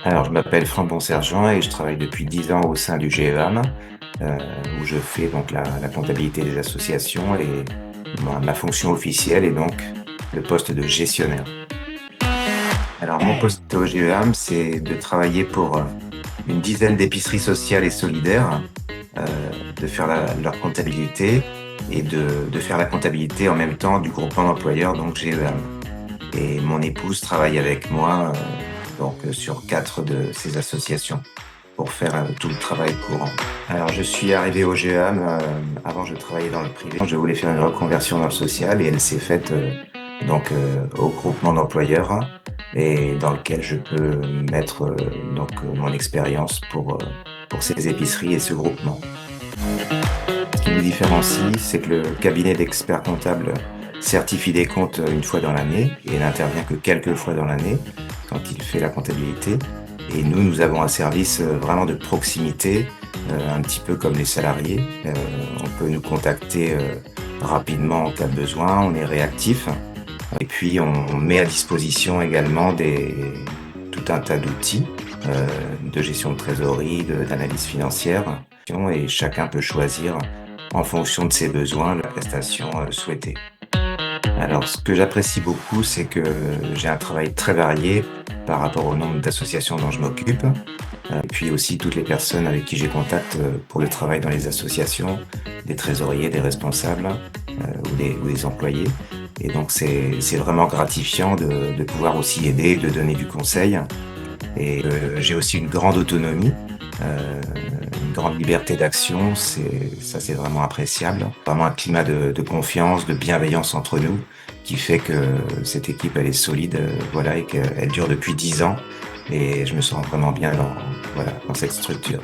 Alors, je m'appelle Franck Bonsergent et je travaille depuis 10 ans au sein du GEAM, heu, où je fais donc la comptabilité des associations et ma fonction officielle est donc le poste de gestionnaire. Alors mon poste au GEAM, c'est de travailler pour, une dizaine d'épiceries sociales et solidaires, heu, de faire leur comptabilité et de faire la comptabilité en même temps du groupement d'employeurs, donc GEAM. Et mon épouse travaille avec moi, sur 4 de ces associations pour faire, tout le travail courant. Alors je suis arrivé au GEAM, avant je travaillais dans le privé. Je voulais faire une reconversion dans le social et elle s'est faite, au groupement d'employeurs et dans lequel je peux mettre, mon expérience pour ces épiceries et ce groupement. Ce qui nous différencie, c'est que le cabinet d'experts comptables certifie des comptes une fois dans l'année et n'intervient que quelques fois dans l'année quand il fait la comptabilité. Et nous, nous avons un service vraiment de proximité, un petit peu comme les salariés. On peut nous contacter rapidement en cas de besoin, on est réactif. Et puis, on met à disposition également tout un tas d'outils de gestion de trésorerie, d'analyse financière. Et chacun peut choisir en fonction de ses besoins la prestation souhaitée. Alors, ce que j'apprécie beaucoup, c'est que j'ai un travail très varié par rapport au nombre d'associations dont je m'occupe, et puis aussi toutes les personnes avec qui j'ai contact pour le travail dans les associations, des trésoriers, des responsables ou des employés. Et donc, c'est vraiment gratifiant de pouvoir aussi aider, de donner du conseil. Et j'ai aussi une grande autonomie, heu, une grande liberté d'action, c'est vraiment appréciable. Vraiment un climat de confiance, de bienveillance entre nous qui fait que cette équipe, elle est solide, voilà et qu'elle dure depuis 10 ans et je me sens vraiment bien dans cette structure.